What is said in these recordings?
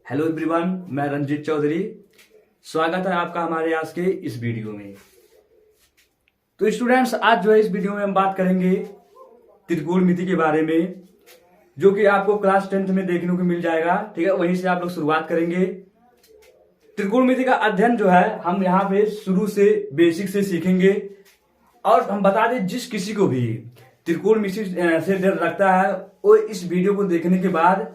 Hello everyone, मैं रंजीत चौधरी। स्वागत है आपका हमारे आज के इस वीडियो में। तो स्टूडेंट्स, आज जो है इस वीडियो में हम बात करेंगे त्रिकोणमिति के बारे में, जो कि आपको क्लास 10th में देखने को मिल जाएगा। ठीक है, वहीं से आप लोग शुरुआत करेंगे। त्रिकोणमिति का अध्ययन जो है हम यहाँ पे शुरू से बेसिक से सीखेंगे। और हम बता दें, जिस किसी को भी त्रिकोणमिति से डर लगता है, वो इस वीडियो को देखने के बाद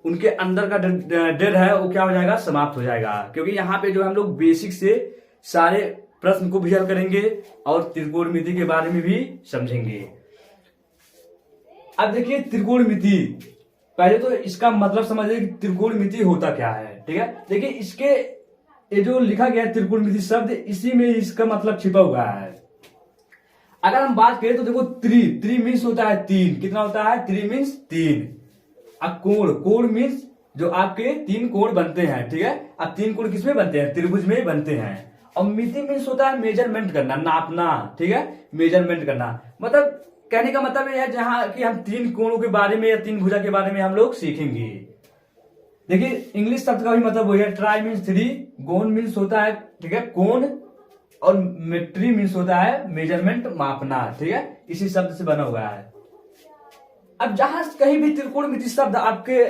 उनके अंदर का डर है वो क्या हो जाएगा, समाप्त हो जाएगा। क्योंकि यहाँ पे जो हम लोग बेसिक से सारे प्रश्न को भी हल करेंगे और त्रिकोणमिति के बारे में भी समझेंगे। अब देखिए, त्रिकोणमिति, पहले तो इसका मतलब समझिए कि त्रिकोणमिति होता क्या है। ठीक है, देखिए इसके ये जो लिखा गया है त्रिकोणमिति शब्द, इसी में इसका मतलब छिपा हुआ है। अगर हम बात करें तो देखो, त्रि मीन्स होता है तीन। कितना होता है? त्रि मीन्स तीन। अब कोण मीन्स जो आपके तीन कोण बनते हैं। ठीक है, अब तीन कोण किसमें बनते हैं? त्रिभुज में बनते हैं। और मिति मीन्स होता है मेजरमेंट करना, नापना। ठीक है, मेजरमेंट करना, मतलब कहने का मतलब यह है जहां कि हम तीन कोणों के बारे में या तीन भुजा के बारे में हम लोग सीखेंगे। देखिए, इंग्लिश शब्द का भी मतलब वही है। ट्राई मीन्स थ्री, गोन मीन्स होता है, ठीक है, कोण, और मेट्री मीन्स होता है मेजरमेंट, मापना। ठीक है, इसी शब्द से बना हुआ है। अब जहां कहीं भी त्रिकोणमिति शब्द आपके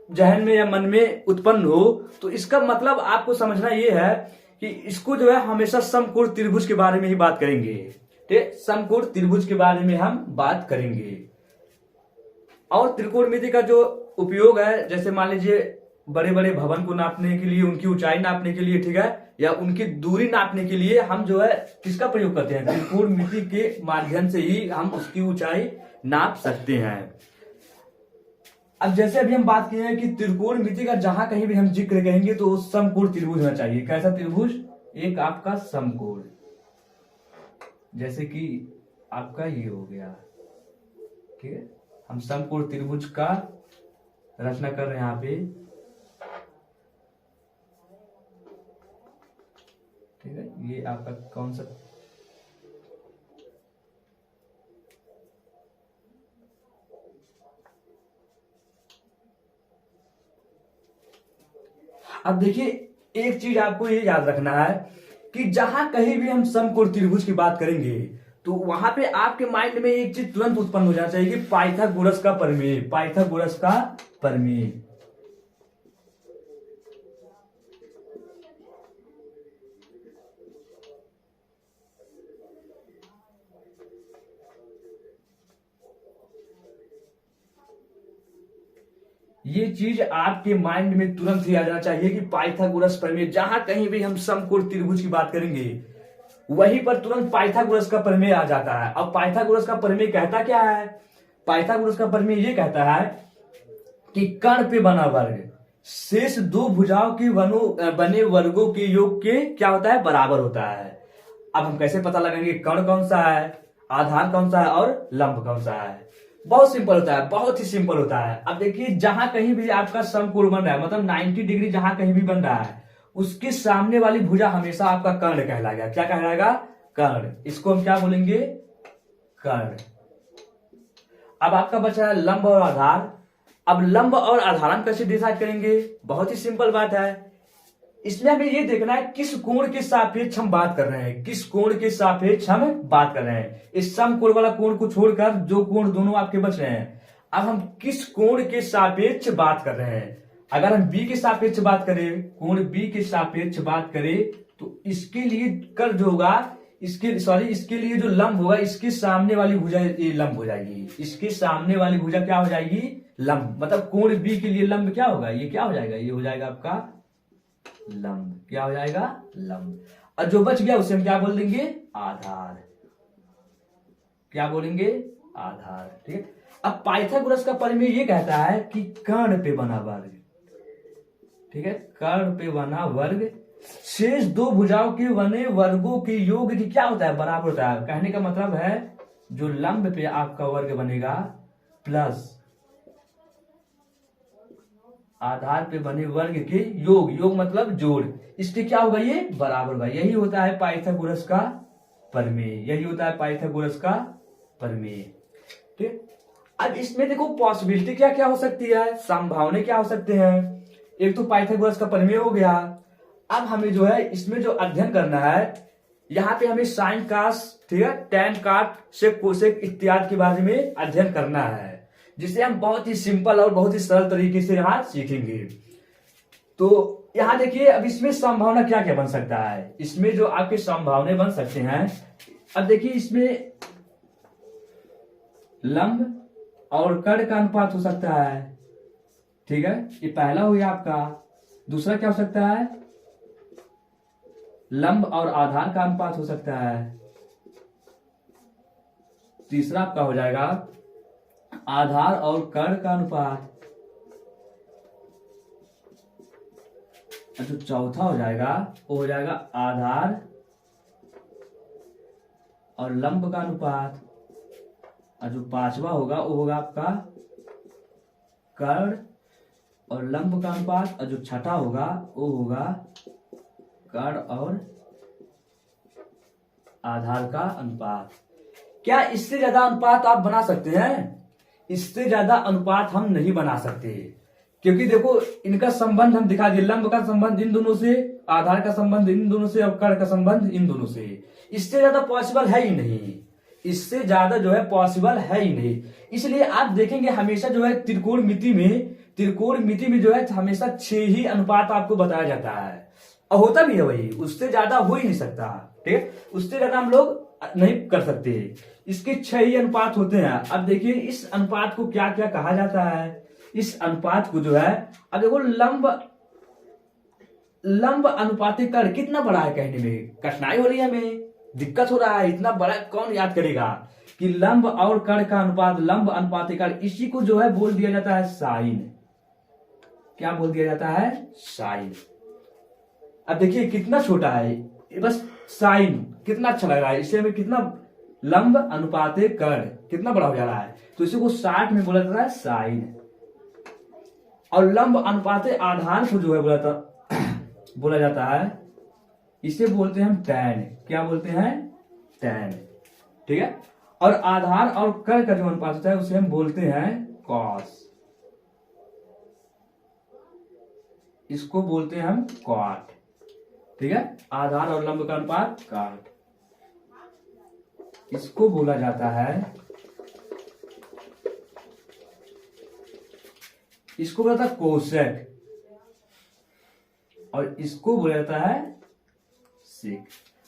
जहन में या मन में उत्पन्न हो, तो इसका मतलब आपको समझना यह है कि इसको जो है हमेशा समकोण त्रिभुज के बारे में ही बात करेंगे। ठीक है, समकोण त्रिभुज के बारे में हम बात करेंगे। और त्रिकोणमिति का जो उपयोग है, जैसे मान लीजिए बड़े बड़े भवन को नापने के लिए, उनकी ऊंचाई नापने के लिए, ठीक है, या उनकी दूरी नापने के लिए हम जो है किसका प्रयोग करते हैं? त्रिकोणमिति के माध्यम से ही हम उसकी ऊंचाई नाप सकते हैं। अब जैसे अभी हम बात किए हैं कि त्रिकोणमिति का जहां कहीं भी हम जिक्र करेंगे तो समकोण त्रिभुज होना चाहिए। कैसा त्रिभुज? एक आपका समकोण, जैसे कि आपका ये हो गया। ठीक है, हम समकोण त्रिभुज का रचना कर रहे हैं यहाँ पे। ठीक है, ये आपका कौन सा? अब देखिए, एक चीज आपको ये याद रखना है कि जहां कहीं भी हम समकोण त्रिभुज की बात करेंगे तो वहां पे आपके माइंड में एक चीज तुरंत उत्पन्न हो जाना चाहिए कि पाइथागोरस का प्रमेय, पाइथागोरस का प्रमेय। ये चीज आपके माइंड में तुरंत ही आ जाना चाहिए कि पाइथागोरस प्रमेय, जहां कहीं भी हम समकोण त्रिभुज की बात करेंगे वहीं पर तुरंत पाइथागोरस का प्रमेय आ जाता है। अब पाइथागोरस का प्रमेय कहता क्या है? पाइथागोरस का प्रमेय ये कहता है कि कर्ण पे बना वर्ग शेष दो भुजाओं के बने वर्गों के योग के क्या होता है? बराबर होता है। अब हम कैसे पता लगाएंगे कर्ण कौन सा है, आधार कौन सा है और लंब कौन सा है? बहुत सिंपल होता है, बहुत ही सिंपल होता है। अब देखिए, जहां कहीं भी आपका समकोण बन रहा है, मतलब 90 डिग्री जहां कहीं भी बन रहा है, उसके सामने वाली भुजा हमेशा आपका कर्ण कहलाएगा। क्या कहलाएगा? कर्ण। इसको हम क्या बोलेंगे? कर्ण। अब आपका बचा है लंब और आधार। अब लंब और आधार हम कैसे डिसाइड करेंगे? बहुत ही सिंपल बात है। इसमें हमें ये देखना है किस कोण के सापेक्ष हम बात कर रहे हैं, किस कोण के सापेक्ष हम बात कर रहे हैं। इस समकोण वाला कोण को छोड़कर जो कोण दोनों आपके बच रहे हैं, अब हम किस कोण के सापेक्ष बात कर रहे हैं। अगर हम बी के सापेक्ष बात करें, कोण बी के सापेक्ष बात करें, तो इसके लिए कर जो होगा, इसके लिए जो लंब होगा, इसके सामने वाली भुजा ये लंब हो जाएगी। इसके सामने वाली भुजा क्या हो जाएगी? लंब। मतलब कोण बी के लिए लंब क्या होगा? ये क्या हो जाएगा? ये हो जाएगा आपका लंब। क्या हो जाएगा? लंब। और जो बच गया उसे हम क्या बोल देंगे? आधार। क्या बोलेंगे? आधार। ठीक है, अब पाइथागोरस का प्रमेय ये कहता है कि कर्ण पे बना वर्ग, ठीक है, कर्ण पे बना वर्ग शेष दो भुजाओं के बने वर्गों के योग की क्या होता है? बराबर होता है। कहने का मतलब है जो लंब पे आपका वर्ग बनेगा प्लस आधार पे बने वर्ग के योग, योग मतलब जोड़, इसके क्या होगा? ये बराबर होगा। यही होता है पाइथागोरस का प्रमेय, यही होता है पाइथागोरस का प्रमेय। ठीक, अब इसमें देखो पॉसिबिलिटी क्या क्या हो सकती है, संभावना क्या हो सकते हैं। एक तो पाइथागोरस का प्रमेय हो गया। अब हमें जो है इसमें जो अध्ययन करना है, यहाँ पे हमें साइन कास, ठीक है, टैन काट सेक कोसेक इत्यादि के बारे में अध्ययन करना है, जिसे हम बहुत ही सिंपल और बहुत ही सरल तरीके से यहाँ सीखेंगे। तो यहाँ देखिए, अब इसमें संभावना क्या क्या बन सकता है, इसमें जो आपके संभावना बन सकते हैं, अब देखिए इसमें लंब और कर्ण का अनुपात हो सकता है, ठीक है, ये पहला हो गया आपका। दूसरा क्या हो सकता है, लंब और आधार का अनुपात हो सकता है। तीसरा आपका हो जाएगा आधार और कर्ण का अनुपात। जो चौथा हो जाएगा वो हो जाएगा आधार और लंब का अनुपात। और जो पांचवा होगा वो होगा आपका कर्ण और लंब का अनुपात। और जो छठा होगा वो होगा कर्ण और आधार का अनुपात। क्या इससे ज्यादा अनुपात आप बना सकते हैं? इससे ज्यादा अनुपात हम नहीं बना सकते, क्योंकि देखो इनका संबंध हम दिखा दिए, लंब का संबंध इन दोनों से, आधार का संबंध इन दोनों से और कर्ण का संबंध इन दोनों से। इससे ज्यादा पॉसिबल है ही नहीं, इससे ज्यादा जो है पॉसिबल है ही नहीं। इसलिए आप देखेंगे हमेशा जो है त्रिकोणमिति में जो है हमेशा 6 ही अनुपात आपको बताया जाता है, और होता भी है वही, उससे ज्यादा हो ही नहीं सकता, ठीक है, उससे ज्यादा हम लोग नहीं कर सकते। इसके 6 ही अनुपात होते हैं। अब देखिए इस अनुपात को क्या क्या कहा जाता है। इस अनुपात को जो है, अब देखो लंब अनुपातिक कर्ण कितना बड़ा है, कहने में कठिनाई हो रही है, हमें दिक्कत हो रहा है, इतना बड़ा कौन याद करेगा कि लंब और कर्ण का अनुपात, लंब अनुपातिक कर्ण, इसी को जो है बोल दिया जाता है साइन। क्या बोल दिया जाता है? साइन। अब देखिए कितना छोटा है, बस साइन कितना अच्छा लग रहा है, इससे हमें कितना लंब अनुपातिक कर्ण कितना बड़ा हो जा रहा है, तो इसी को 60 में बोला जाता है साइन। और लंब अनुपातिक आधार को जो है बोला जाता है, इसे बोलते हैं हम टैन। क्या बोलते हैं? टैन, ठीक है। और आधार और कर्ण का जो अनुपात होता है उसे हम बोलते हैं कॉस, इसको बोलते हैं हम कॉट, ठीक है। आधार और लंब का अनुपात कॉट, इसको बोला जाता है, इसको बोला जाता है कोसेक, और इसको बोला जाता है सेक।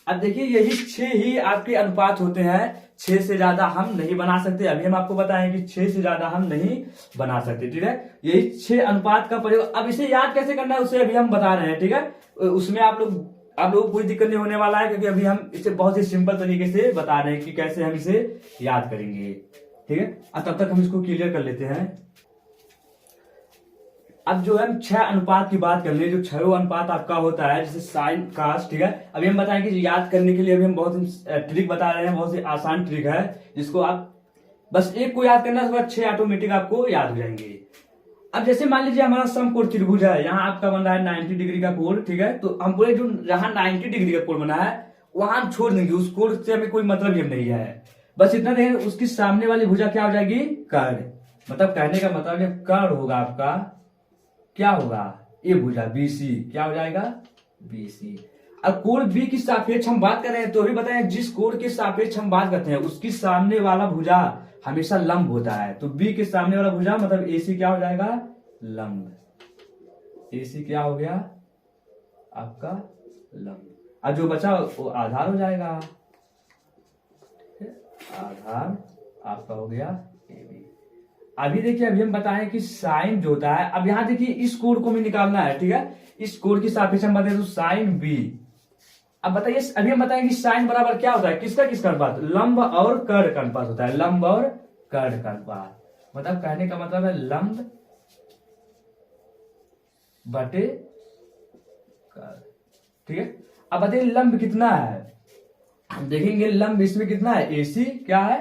अब देखिए यही 6 ही आपके अनुपात होते हैं, 6 से ज्यादा हम नहीं बना सकते। अभी हम आपको बताएंगे कि 6 से ज्यादा हम नहीं बना सकते, ठीक है। यही 6 अनुपात का प्रयोग, अब इसे याद कैसे करना है उसे अभी हम बता रहे हैं, ठीक है। उसमें आप लोग कोई दिक्कत नहीं होने वाला है, क्योंकि अभी हम इसे बहुत ही सिंपल तरीके से बता रहे हैं कि कैसे हम इसे याद करेंगे, ठीक है। तब तक हम इसको क्लियर कर लेते हैं। अब जो है हम 6 अनुपात की बात कर ले, जो 6 अनुपात आपका होता है, जैसे साइन कास, ठीक है। अभी हम बताएंगे कि याद करने के लिए अभी हम बहुत ट्रिक बता रहे हैं, बहुत ही आसान ट्रिक है, जिसको आप बस एक को याद करना है, उसके बाद 6 ऑटोमेटिक आपको याद हो जाएंगे। अब जैसे मान लीजिए हमारा समकोण त्रिभुज है, यहाँ आपका बन रहा है 90 डिग्री का कोण, ठीक है। तो हम बोले जो जहां 90 डिग्री का कोण बना है वहां हम छोड़ देंगे, उस कोण से हमें कोई मतलब ही नहीं है, बस इतना देखेंगे उसकी सामने वाली भुजा क्या हो जाएगी? कर्ण। मतलब कहने का मतलब कर्ण होगा आपका, क्या होगा? ये भुजा BC क्या हो जाएगा? BC। अब कोण B की सापेक्ष हम बात कर रहे हैं, तो अभी बताएं जिस कोण के सापेक्ष हम बात करते हैं उसकी सामने वाला भुजा हमेशा लंब होता है, तो B के सामने वाला भुजा मतलब AC क्या हो जाएगा? लंब। AC क्या हो गया आपका? लंब। अब जो बचा वो आधार हो जाएगा, आधार आपका हो गया AB। अभी देखिए अभी हम बताएं कि साइन जो होता है, अब यहां देखिए इस कोण को भी निकालना है, ठीक है। इस कोण की सापेक्ष हम बताएं तो साइन B। अब बताइए अभी हम बताएंगे कि साइन बराबर क्या होता है, किसका अनुपात? लंब और कर्ण का अनुपात होता है, लंब और कर्ण का अनुपात। मतलब कहने का मतलब है लंब बटे कर्ण, ठीक है। अब बताइए लंब कितना है, हम देखेंगे लंब इसमें कितना है? AC क्या है?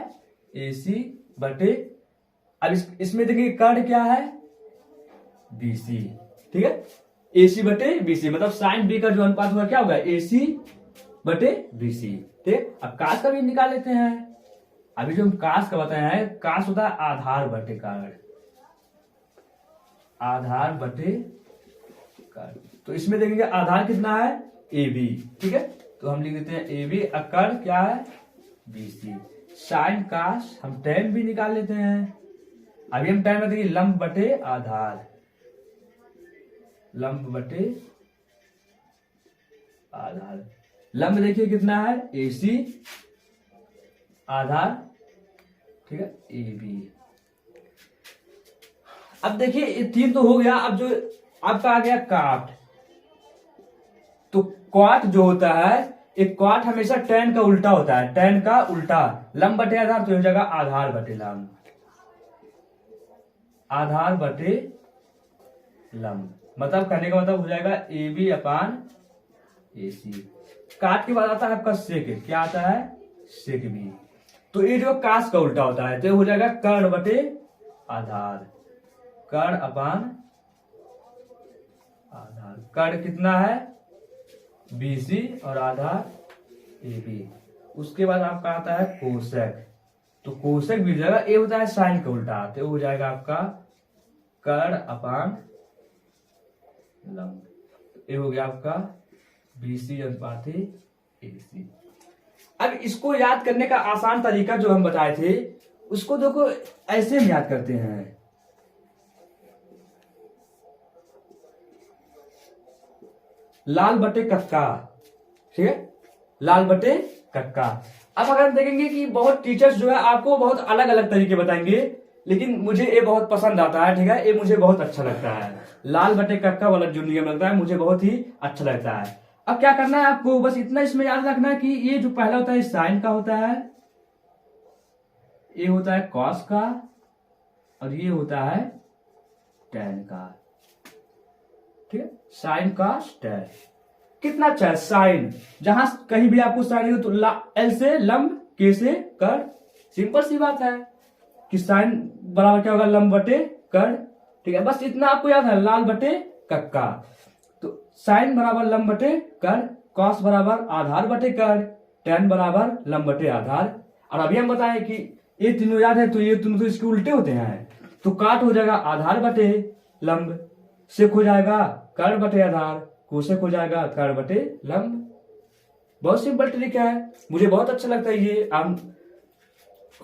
AC बटे, अब इसमें देखिए कर्ण क्या है? BC, ठीक है। AC बटे BC, मतलब साइन B का जो अनुपात होगा क्या होगा? AC बटे BC, ठीक है। अब कास का भी निकाल लेते हैं। अभी जो हम कास का बताए हैं, कास होता है आधार बटे कर्ण, आधार बटे तो इसमें देखेंगे आधार कितना है ए बी, ठीक है। तो हम लिख देते हैं ए बी, कर्ण क्या है बी सी, साइन कास हम tan भी निकाल लेते हैं। अभी हम tan में देखिए लंब बटे आधार, लंब बटे आधार, लंब देखिए कितना है ए सी, आधार ठीक है ए बी। अब देखिए ये 3 तो हो गया। अब जो आपका आ गया काट, तो क्वाट जो होता है, एक क्वाट हमेशा tan का उल्टा होता है, tan का उल्टा, लंब बटे आधार तो हो जाएगा आधार बटे लंब, आधार बटे लंब, मतलब कहने का मतलब हो जाएगा ए बी अपान ए सी। काट के बाद आता है आपका सेक, क्या आता है सेक बी। तो ये जो कास का उल्टा होता है तो ये हो जाएगा कर्ण बटे आधार, कर्ण अपान आधार, कर्ण कितना है बी सी और आधार ए बी। उसके बाद आपका आता है कोसेक, तो कोसेक भी हो जाएगा, ये होता है साइन का उल्टा, तो हो जाएगा आपका कर्ण अपान लंब, ये हो गया आपका बी सी अनुपात ए सी। अब इसको याद करने का आसान तरीका जो हम बताए थे, उसको देखो ऐसे हम याद करते हैं, लाल बटे कक्का, ठीक है, लाल बटे कक्का। अब अगर हम देखेंगे कि बहुत टीचर्स जो है आपको बहुत अलग अलग तरीके बताएंगे, लेकिन मुझे ये बहुत पसंद आता है, ठीक है, ये मुझे बहुत अच्छा लगता है, लाल बटे कक्का वाला जो नियम लगता है मुझे बहुत ही अच्छा लगता है। अब क्या करना है आपको, बस इतना इसमें याद रखना है कि ये जो पहला होता है साइन का होता है, ये होता है कॉस का, और ये होता है टैन का, ठीक है, साइन कॉस टैन। कितना अच्छा है साइन, जहां कहीं भी आपको साइन हो तो एल से लंब, के से कर, सिंपल सी बात है कि साइन बराबर क्या होगा लंब बटे कर, ठीक है, बस इतना आपको याद है, लाल बटे कक्का, तो साइन बराबर लंब बटे कर, कॉस बराबर आधार बटे कर, टैन बराबर लंब बटे आधार। और अभी हम बताएं कि ये तीनों याद है तो ये तीनों तो इसके उल्टे होते हैं, तो काट हो जाएगा आधार बटे लंब, सेक हो जाएगा कर बटे आधार, कोसेक हो जाएगा कर बटे लंब। बहुत सिंपल ट्रिक है, मुझे बहुत अच्छा लगता है ये, हम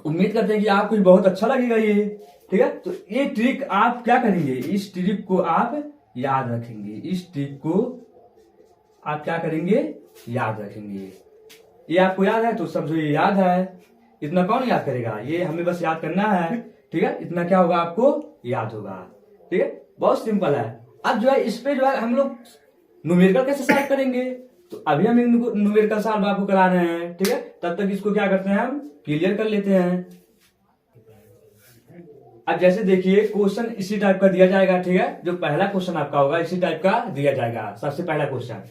उम्मीद करते हैं कि आपको बहुत अच्छा लगेगा ये, ठीक है। तो ये ट्रिक आप क्या करेंगे, इस ट्रिक को आप याद रखेंगे, इस ट्रिक को आप क्या करेंगे याद रखेंगे। ये आपको याद है तो समझो ये याद है, इतना कौन याद करेगा, ये हमें बस याद करना है, ठीक है, इतना क्या होगा आपको याद होगा, ठीक है, बहुत सिंपल है। अब जो है इस पे जो है हम लोग न्यूमेरिकल कैसे सॉल्व करेंगे, तो अभी हम न्यूमेरिकल सॉल्व आपको करा रहे हैं, ठीक है, तब तक इसको क्या करते हैं हम क्लियर कर लेते हैं। अब जैसे देखिए क्वेश्चन इसी टाइप का दिया जाएगा, ठीक है, जो पहला क्वेश्चन आपका होगा इसी टाइप का दिया जाएगा, सबसे पहला क्वेश्चन।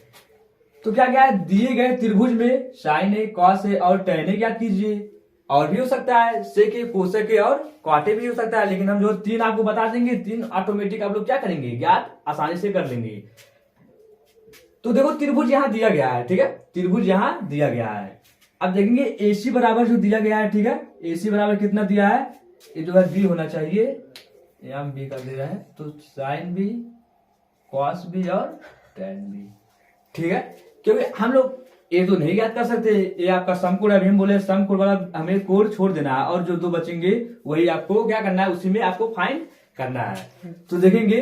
तो क्या क्या है, दिए गए त्रिभुज में साइन ए, कॉस ए और टैन ए ज्ञात कीजिए। और भी हो सकता है सेक ए, कोसेक ए और क्वाट ए भी हो सकता है, लेकिन हम जो 3 आपको बता देंगे, 3 ऑटोमेटिक आप लोग क्या करेंगे ज्ञात आसानी से कर लेंगे। तो देखो त्रिभुज यहां दिया गया है, ठीक है, त्रिभुज यहां दिया गया है। अब देखेंगे एसी बराबर जो दिया गया है, ठीक है, एसी बराबर कितना दिया है, ये जो है बी होना चाहिए, यहाँ बी का दे रहा है, तो साइन बी, कॉस बी और टैन बी, ठीक है, क्योंकि हम लोग ये तो नहीं याद कर सकते, ये आपका समकोण है, अभी हम बोले समकोण वाला हमें कोण छोड़ देना है, और जो 2 बचेंगे वही आपको क्या करना है, उसी में आपको फाइंड करना है। तो देखेंगे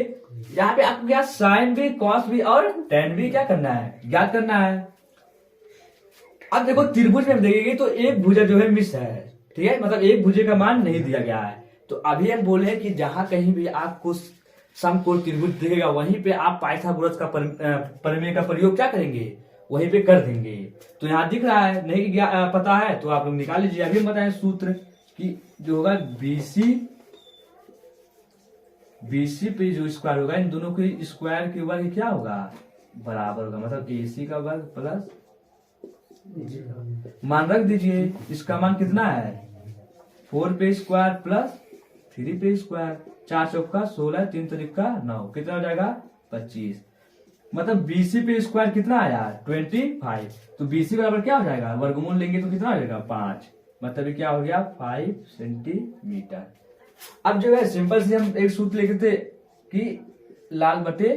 यहाँ पे आपको क्या साइन बी, कॉस बी और टैन बी क्या करना है, ज्ञात करना है। अब देखो त्रिभुज में हम देखेंगे तो एक भुजा जो है मिस है, ठीक है, मतलब एक भुजे का मान नहीं दिया गया है। तो अभी हम बोले हैं कि जहां कहीं भी आपको समकोण त्रिभुज दिखेगा वहीं पे आप पाइथागोरस का प्रमेय का प्रयोग क्या करेंगे, वहीं पे कर देंगे। तो यहाँ दिख रहा है, नहीं पता है तो आप लोग निकाल लीजिए। अभी हम बताएं सूत्र कि जो होगा बीसी पे जो स्क्वायर होगा, इन दोनों के स्क्वायर के वर्ग क्या होगा बराबर होगा, मतलब एसी का वर्ग प्लस मान रख दीजिए, इसका मान कितना है 4 पे स्क्वायर प्लस 3 पे स्क्वायर, 4 चौका 16, 3 तरीका 9, कितना हो जाएगा 25, मतलब बीसी पे स्क्वायर कितना आया 25। तो बीसी बराबर क्या हो जाएगा, वर्गमूल लेंगे तो कितना हो जाएगा 5, मतलब क्या हो गया 5 सेंटीमीटर। अब जो है सिंपल से हम एक सूत्र लिखते थे कि लाल बटे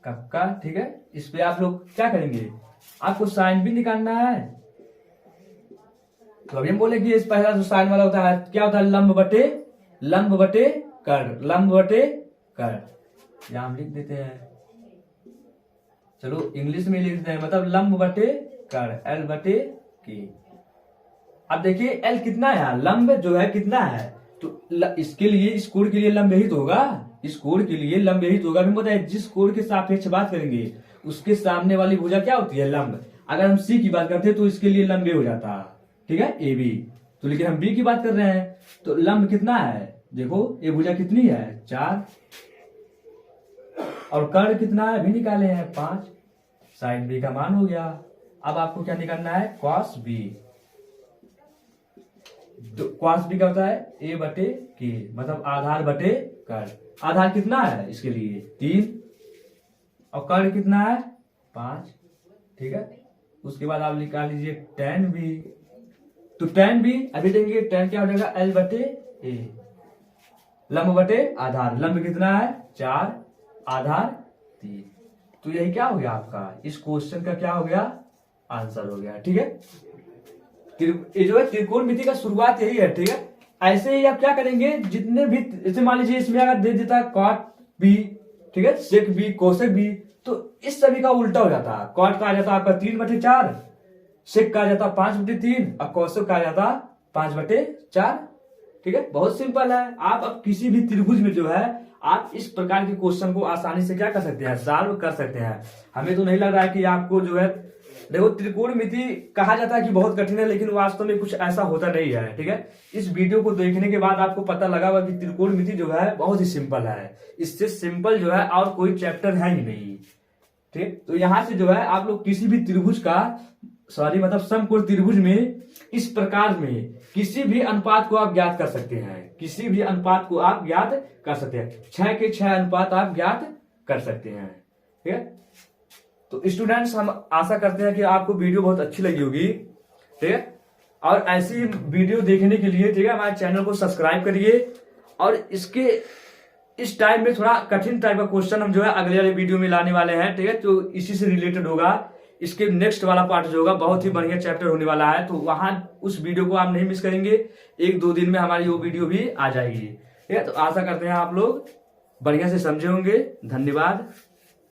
कक्का, ठीक है। इस पे आप लोग क्या करेंगे, आपको साइन भी निकालना है। तो अभी हम बोले कि इस पहला जो साइन वाला होता है क्या होता है, लंब बटे कर, लंब बटे कर। यहां हम लिख देते हैं, चलो इंग्लिश में लिख देते हैं, मतलब लंब बटे कर, एल बटे के। अब देखिए एल कितना है, लंब जो है कितना है, तो इसके लिए, इस कोण के लिए लंब यही तो होगा, इस कोण के लिए लंब यही तो होगा। पता है जिस कोण के सापेक्ष बात करेंगे उसके सामने वाली भुजा क्या होती है, लंब। अगर हम सी की बात करते हैं तो इसके लिए लंब हो जाता, ठीक है, ए बी। तो लेकिन हम बी की बात कर रहे हैं तो लंब कितना है, देखो ये भुजा कितनी है 4, और कर्ण कितना है अभी निकाले हैं 5, साइन बी का मान हो गया। अब आपको क्या निकालना है, कॉस बी। तो कॉस बी का होता है ए बटे के, मतलब आधार बटे कर्ण। आधार कितना है इसके लिए 3, और कर्ण कितना है 5, ठीक है। उसके बाद आप निकाल लीजिए tan बी। तो tan बी अभी देंगे, tan क्या हो जाएगा एल बटे ए, लंब बटे आधार, लंब कितना है 4, आधार 3। तो यही क्या हो गया आपका, इस क्वेश्चन का क्या हो गया, आंसर हो गया, ठीक है। ये जो है त्रिकोणमिति का शुरुआत यही है, ठीक है। ऐसे ही आप क्या करेंगे, जितने भी, जैसे मान लीजिए इसमें अगर दे देता कॉट बी, ठीक है, सेक बी, कोसेक बी, तो इस सभी का उल्टा हो जाता। कॉट का आ जाता आपका 3/4, सेक का आ जाता 5/3, और कोसेक का आ जाता 5/4, ठीक है। बहुत सिंपल है। आप अब किसी भी त्रिभुज में जो है आप इस प्रकार के क्वेश्चन को आसानी से क्या कर सकते हैं, सॉल्व कर सकते हैं। हमें तो नहीं लग रहा है कि आपको जो है, देखो त्रिकोणमिति कहा जाता है कि बहुत कठिन है, लेकिन वास्तव में कुछ ऐसा होता नहीं है, ठीक है। इस वीडियो को देखने के बाद आपको पता लगा होगा कि त्रिकोणमिति जो है बहुत ही सिंपल है, इससे सिंपल जो है और कोई चैप्टर है ही नहीं, ठीक। तो यहां से जो है आप लोग किसी भी त्रिभुज का, मतलब समकोण त्रिभुज में इस प्रकार में किसी भी अनुपात को आप ज्ञात कर सकते हैं, किसी भी अनुपात को आप ज्ञात कर सकते हैं। 6 के 6 अनुपात आप ज्ञात कर सकते हैं, ठीक है। तो स्टूडेंट्स, हम आशा करते हैं कि आपको वीडियो बहुत अच्छी लगी होगी, ठीक है। और ऐसी वीडियो देखने के लिए, ठीक है, हमारे चैनल को सब्सक्राइब करिए। और इसके इस टाइम में थोड़ा कठिन टाइप का क्वेश्चन हम जो है अगले वाले वीडियो में लाने वाले हैं, ठीक है। तो इसी से रिलेटेड होगा, इसके नेक्स्ट वाला पार्ट जो होगा बहुत ही बढ़िया चैप्टर होने वाला है। तो वहां उस वीडियो को आप नहीं मिस करेंगे, 1-2 दिन में हमारी वो वीडियो भी आ जाएगी, ठीक है। तो आशा करते हैं आप लोग बढ़िया से समझे होंगे। धन्यवाद।